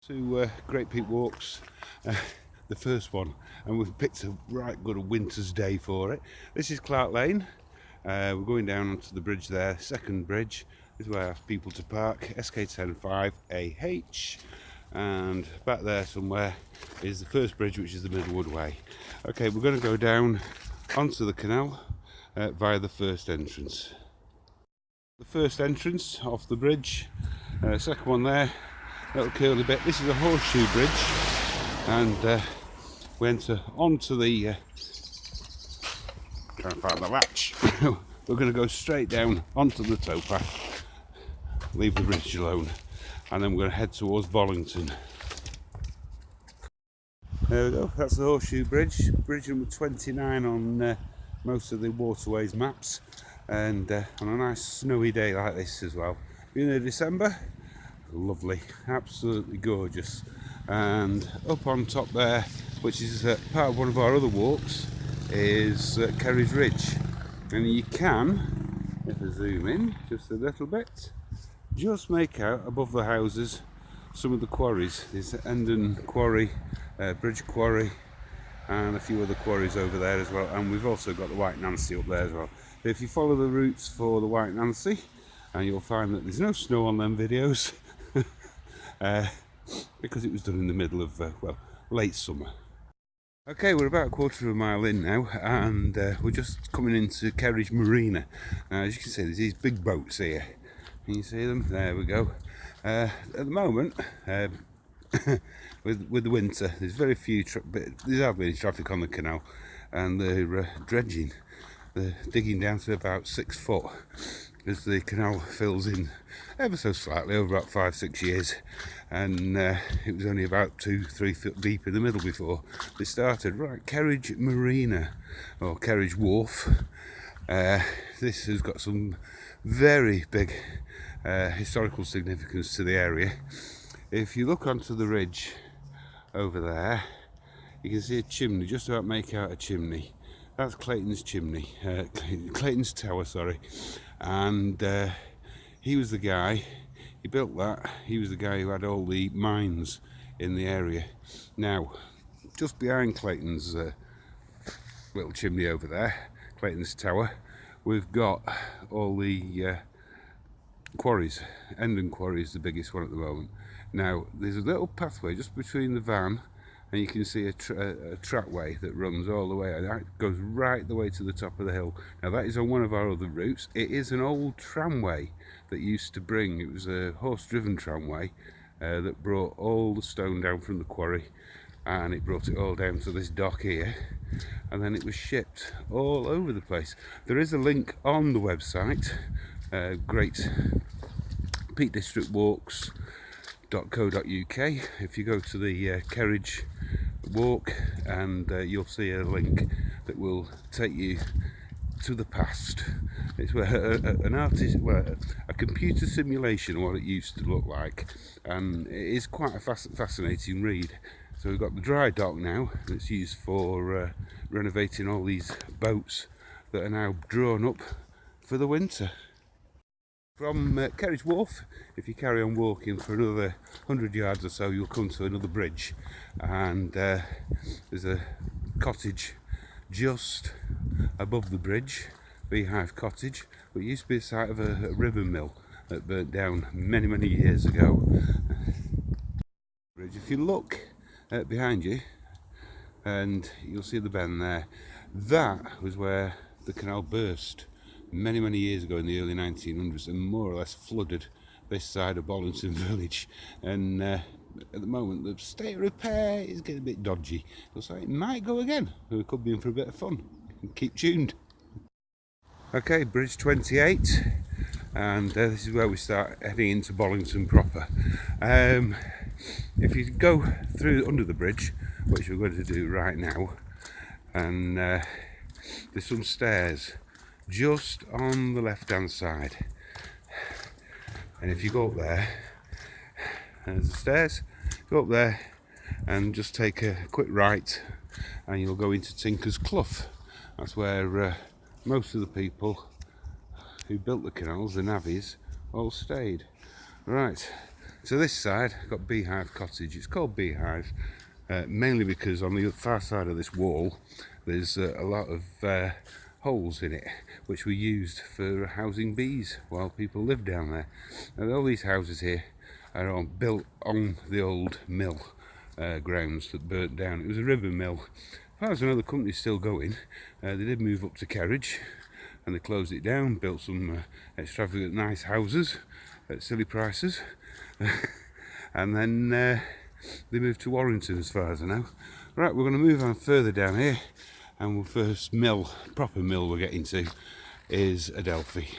To Great Peak Walks, the first one, and we've picked a right good winter's day for it. This is Clough Lane. We're going down onto the bridge there, second bridge. This is where I ask people to park, SK105AH, and back there somewhere is the first bridge, which is the Middlewood Way. Okay, we're going to go down onto the canal via the first entrance. The first entrance off the bridge, second one there. Little curly bit. This is a horseshoe bridge, and we enter onto the trying to find the latch. We're going to go straight down onto the towpath, leave the bridge alone, and then we're going to head towards Bollington. There we go, that's the horseshoe bridge, bridge number 29 on most of the waterways maps, and on a nice snowy day like this as well. Beginning of December. Lovely, absolutely gorgeous. And up on top there, which is part of one of our other walks, is Carriage Ridge. And you can, if I zoom in just a little bit, just make out above the houses some of the quarries. There's Endon Quarry, Bridge Quarry, and a few other quarries over there as well. And we've also got the White Nancy up there as well. But if you follow the routes for the White Nancy, and you'll find that there's no snow on them videos, because it was done in the middle of, late summer. Okay, we're about a quarter of a mile in now, and we're just coming into Carriage Marina. As you can see, there's these big boats here. Can you see them? There we go. At the moment, with the winter, there's very few, there's hardly any traffic on the canal, and they're dredging. They're digging down to about 6 foot. As the canal fills in ever so slightly over about 5-6 years, and it was only about 2-3 foot deep in the middle before they started. Right, Carriage Marina or Carriage Wharf. This has got some very big historical significance to the area. If you look onto the ridge over there, you can see a chimney, just about make out a chimney. That's Clayton's chimney, Clayton's tower, sorry. And he was the guy, he built that, he was the guy who had all the mines in the area. Now, just behind Clayton's little chimney over there, Clayton's tower, we've got all the quarries. Endon Quarry is the biggest one at the moment. Now, there's a little pathway just between the van, and you can see a trackway that runs all the way, and that goes right the way to the top of the hill. Now that is on one of our other routes. It is an old tramway that used to bring, it was a horse-driven tramway that brought all the stone down from the quarry, and it brought it all down to this dock here, and then it was shipped all over the place. There is a link on the website, Great Peak District Walks .co.uk. If you go to the Carriage Walk, and you'll see a link that will take you to the past. It's where a computer simulation of what it used to look like, and it is quite a fascinating read. So we've got the dry dock now that's used for renovating all these boats that are now drawn up for the winter. From Carriage Wharf, if you carry on walking for another 100 yards or so, you'll come to another bridge, and there's a cottage just above the bridge, Beehive Cottage, which used to be the site of a ribbon mill that burnt down many years ago. If you look behind you, and you'll see the bend there, that was where the canal burst many years ago in the early 1900s, and more or less flooded this side of Bollington village. And at the moment the state of repair is getting a bit dodgy, so it might go again. We could be in for a bit of fun. Keep tuned. Okay, bridge 28, and this is where we start heading into Bollington proper. If you go through under the bridge, which we're going to do right now, and there's some stairs just on the left hand side, and if you go up there, there's the stairs, go up there and just take a quick right, and you'll go into Tinker's Clough. That's where most of the people who built the canals, the navvies, all stayed. Right, So this side, I've got Beehive Cottage. It's called Beehive mainly because on the far side of this wall there's a lot of holes in it which were used for housing bees while people lived down there. And all these houses here are all built on the old mill grounds that burnt down. It was a ribbon mill. As far as I know, the company's still going. They did move up to Carriage and they closed it down, built some extravagant nice houses at silly prices and then they moved to Warrington as far as I know. Right, we're going to move on further down here, and the first mill, proper mill we're getting to is Adelphi.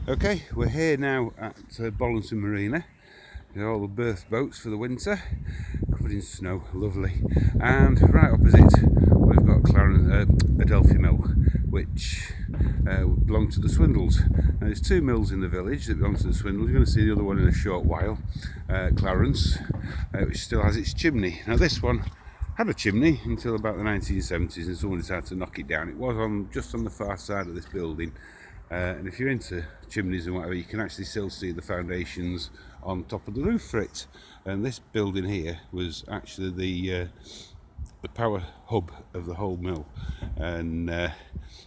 Okay, we're here now at Bollington Marina. All the berth boats for the winter, covered in snow, lovely. And right opposite we've got Adelphi Mill, which belong to the Swindles. Now, there's two mills in the village that belong to the Swindles. You're going to see the other one in a short while, Clarence, which still has its chimney. Now this one had a chimney until about the 1970s, and someone decided to knock it down. It was just on the far side of this building. And if you're into chimneys and whatever, you can actually still see the foundations on top of the roof for it. And this building here was actually the power hub of the whole mill, and they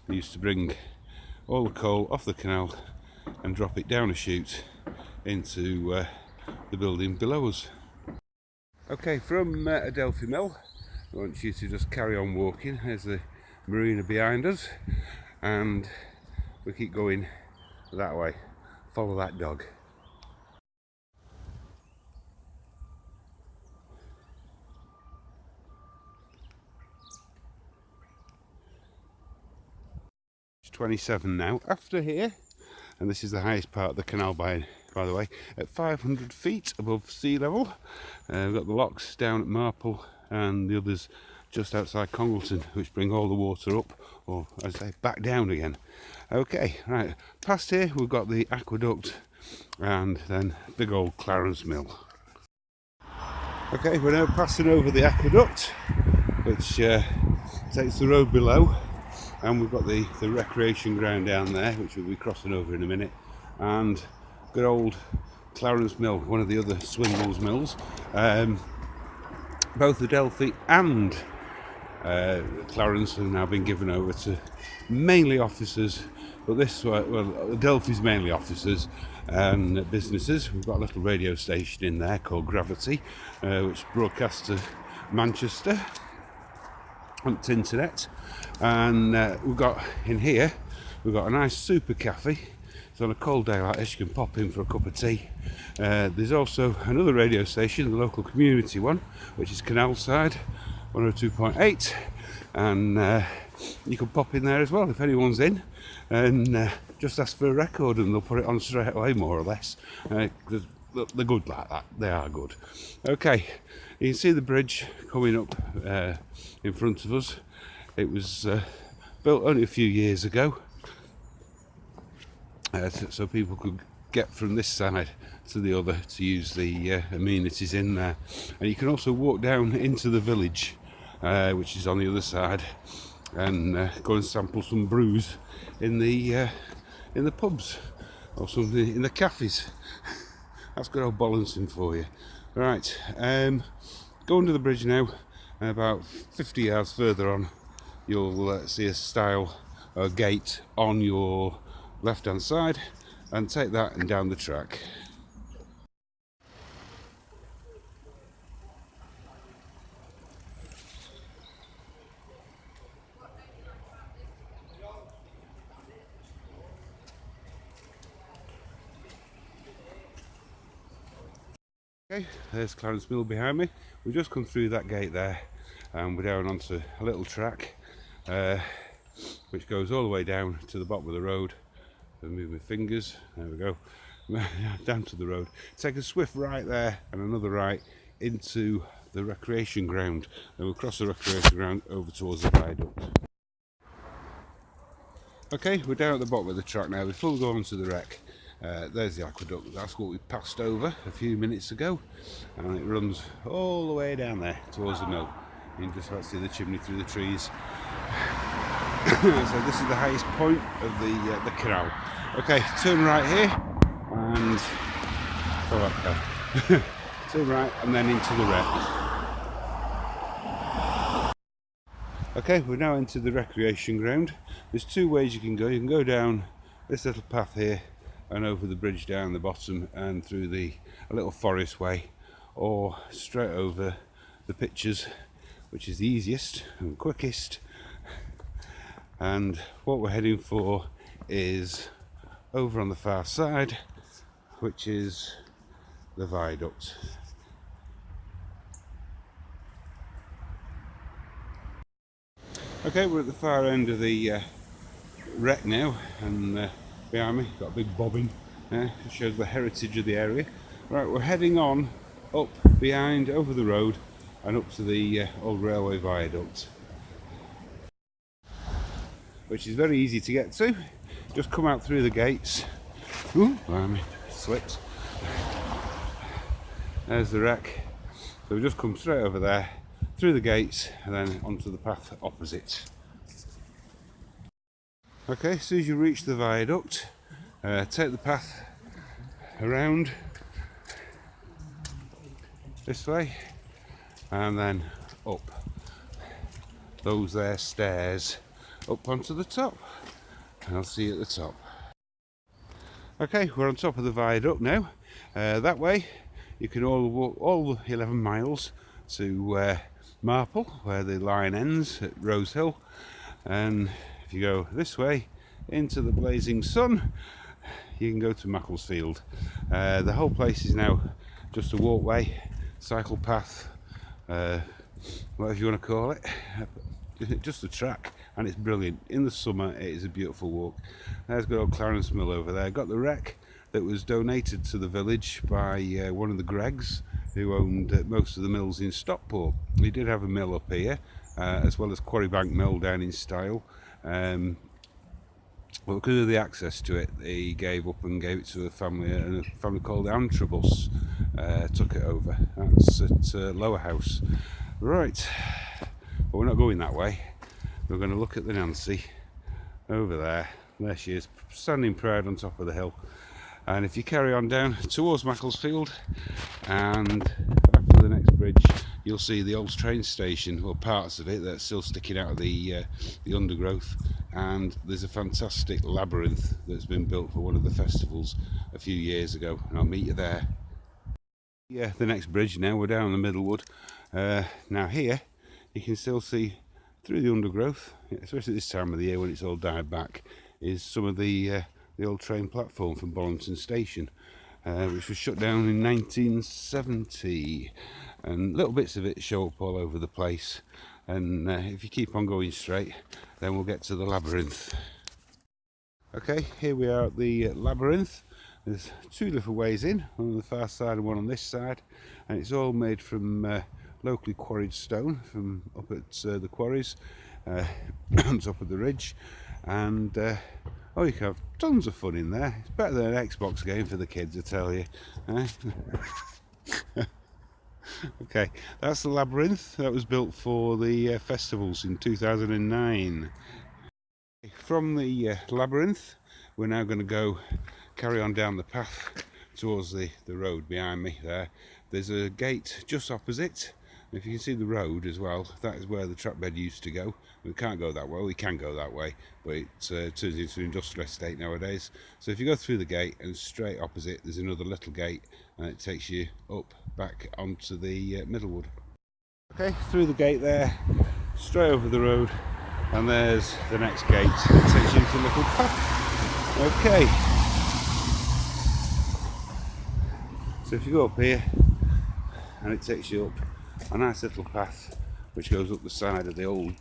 used to bring all the coal off the canal and drop it down a chute into the building below us. Okay, from Adelphi Mill, I want you to just carry on walking. There's the marina behind us, and we keep going that way. Follow that dog. It's 27 now after here, and this is the highest part of the canal by the way, at 500 feet above sea level. We've got the locks down at Marple and the others just outside Congleton, which bring all the water up, or as I say, back down again. Okay, right, past here we've got the Aqueduct and then big old Clarence Mill. Okay, we're now passing over the Aqueduct, which takes the road below, and we've got the recreation ground down there, which we'll be crossing over in a minute, and good old Clarence Mill, one of the other Swindles mills. Both Adelphi and Clarence have now been given over to mainly officers, but this well, Adelphi's mainly officers and businesses. We've got a little radio station in there called Gravity, which broadcasts to Manchester on the internet, and we've got in here we've got a nice super cafe. So on a cold day like this you can pop in for a cup of tea. There's also another radio station, the local community one, which is Canal Side 102.8, and you can pop in there as well if anyone's in, and just ask for a record and they'll put it on straight away, more or less. They're good like that, they are good. Okay, you can see the bridge coming up in front of us. It was built only a few years ago, so people could get from this side to the other to use the amenities in there. And you can also walk down into the village, which is on the other side, and go and sample some brews in the pubs or something in the cafes. That's good old Bollington for you. Right, go under the bridge now, and about 50 yards further on you'll see a stile or gate on your left hand side, and take that and down the track. Okay, there's Clarence Mill behind me. We've just come through that gate there, and we're down onto a little track which goes all the way down to the bottom of the road. I'll move my fingers, there we go, down to the road. Take a swift right there and another right into the recreation ground, and we'll cross the recreation ground over towards the viaduct. Okay, we're down at the bottom of the track now. Before we go on to the wreck, there's the aqueduct. That's what we passed over a few minutes ago, and it runs all the way down there towards the mill. You can just about see the chimney through the trees. So this is the highest point of the canal. Okay, turn right here and So okay. To the right and then into the wreck. Okay, we're now into the recreation ground. There's two ways you can go. You can go down this little path here and over the bridge down the bottom and through a little forest way, or straight over the pictures, which is the easiest and quickest. And what we're heading for is over on the far side, which is the viaduct. Okay, we're at the far end of the wreck now, and behind me got a big bobbin. It shows the heritage of the area. Right, we're heading on up behind, over the road, and up to the old railway viaduct, which is very easy to get to. Just come out through the gates. Ooh, blimey, slipped. There's the wreck. So we just come straight over there, through the gates, and then onto the path opposite. Okay, as soon as you reach the viaduct, take the path around this way, and then up those there stairs up onto the top, and I'll see you at the top. Okay, we're on top of the viaduct now. That way you can all walk all the 11 miles to Marple, where the line ends at Rose Hill, and if you go this way into the blazing sun, you can go to Macclesfield. The whole place is now just a walkway, cycle path, whatever you want to call it, just a track, and it's brilliant. In the summer it is a beautiful walk. There's good old Clarence Mill over there. Got the wreck that was donated to the village by one of the Greggs, who owned most of the mills in Stockport. He did have a mill up here, as well as Quarrybank Mill down in Style. But because of the access to it, he gave up and gave it to a family called Antrobus, took it over. That's at Lower House. Right, but we're not going that way. We're going to look at the Nancy over there. There she is, standing proud on top of the hill. And if you carry on down towards Macclesfield, and after the next bridge, you'll see the old train station, or parts of it that's still sticking out of the undergrowth. And there's a fantastic labyrinth that's been built for one of the festivals a few years ago, and I'll meet you there. Yeah, the next bridge now, we're down the Middlewood. Now here, you can still see through the undergrowth, especially this time of the year when it's all died back, is some of the old train platform from Bollington Station, which was shut down in 1970, and little bits of it show up all over the place. And if you keep on going straight, then we'll get to the Labyrinth. Okay, here we are at the Labyrinth. There's two different ways in, one on the far side and one on this side, and it's all made from locally quarried stone from up at the quarries on top of the ridge. And oh, you can have tons of fun in there. It's better than an Xbox game for the kids, I tell you. Okay, that's the Labyrinth. That was built for the festivals in 2009. From the Labyrinth, we're now going to carry on down the path towards the road behind me there. There's a gate just opposite. If you can see the road as well, that is where the track bed used to go. We can't go that way. We can go that way, but it turns into an industrial estate nowadays. So if you go through the gate and straight opposite, there's another little gate, and it takes you up back onto the Middlewood. Okay, through the gate there, straight over the road, and there's the next gate. It takes you into a little path. Okay. So if you go up here, and it takes you up a nice little path which goes up the side of the old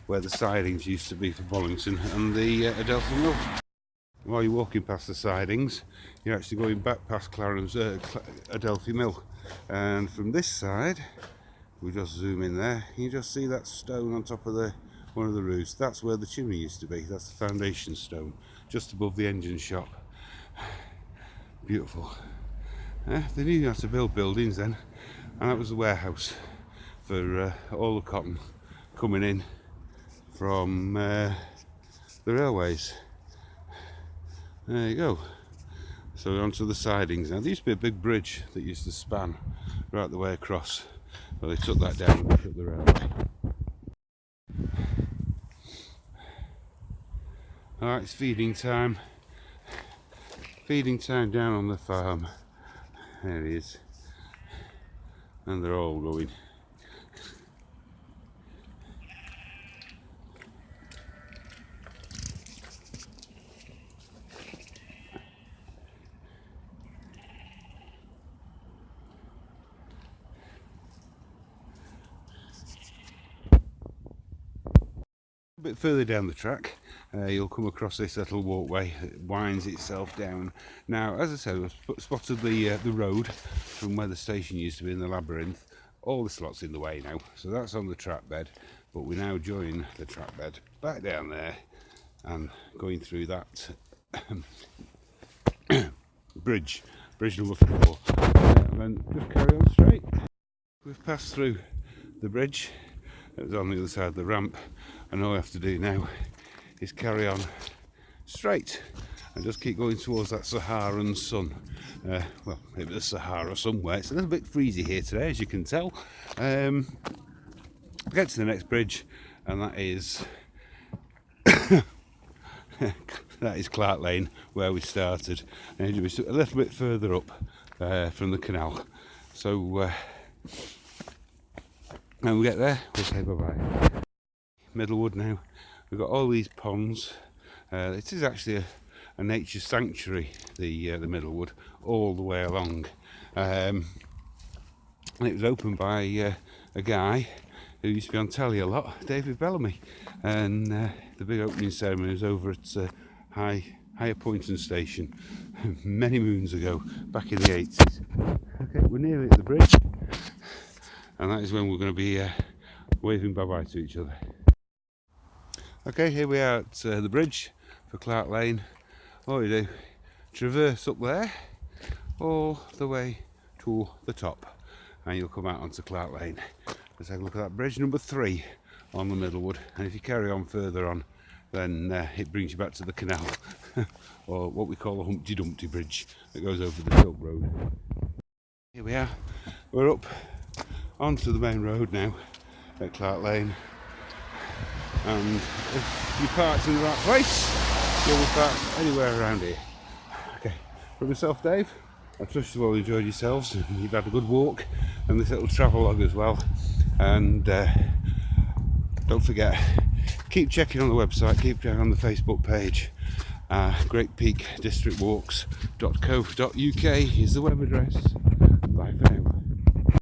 where the sidings used to be for Bollington and the Adelphi Mill. While you're walking past the sidings, you're actually going back past Clarence Adelphi Mill, and from this side, we just zoom in there, you just see that stone on top of one of the roofs. That's where the chimney used to be. That's the foundation stone just above the engine shop. Beautiful. They knew how to build buildings then, and that was the warehouse for all the cotton coming in from the railways. There you go. So we're onto the sidings now. There used to be a big bridge that used to span right the way across. Well, they took that down and shut the railway. Alright, it's feeding time. Feeding time down on the farm. There he is. And they're all going. A bit further down the track, you'll come across this little walkway that winds itself down. Now, as I said, I've spotted the road from where the station used to be in the Labyrinth. All this lot's in the way now, so that's on the track bed, but we now join the track bed back down there and going through that bridge number 4, and then just carry on straight. We've passed through the bridge. It was on the other side of the ramp, and all we have to do now is carry on straight and just keep going towards that Saharan sun. Well, maybe the Sahara somewhere. It's a little bit freezy here today, as you can tell. Get to the next bridge, and that is that is Clough Lane, where we started, and it was a little bit further up from the canal. So when we get there, we'll say bye-bye. Middlewood now. We've got all these ponds. It is actually a nature sanctuary, the Middlewood, all the way along. And it was opened by a guy who used to be on telly a lot, David Bellamy. And the big opening ceremony was over at Higher Poynton Station many moons ago, back in the 80s. Okay, we're nearly at the bridge, and that is when we're going to be waving bye-bye to each other. Okay, here we are at the bridge for Clough Lane. All you do, traverse up there all the way to the top, and you'll come out onto Clough Lane. Let's have a look at that bridge number 3 on the Middlewood, and if you carry on further on, then it brings you back to the canal, or what we call the Humpty Dumpty Bridge that goes over the Silk Road. Here we are, we're up onto the main road now at Clough Lane, and if you parked in the right place, you'll be parked anywhere around here. Okay, for myself, Dave, I trust you've all enjoyed yourselves and you've had a good walk and this little travellogue as well. And don't forget, keep checking on the website, keep checking on the Facebook page. Greatpeakdistrictwalks.co.uk is the web address.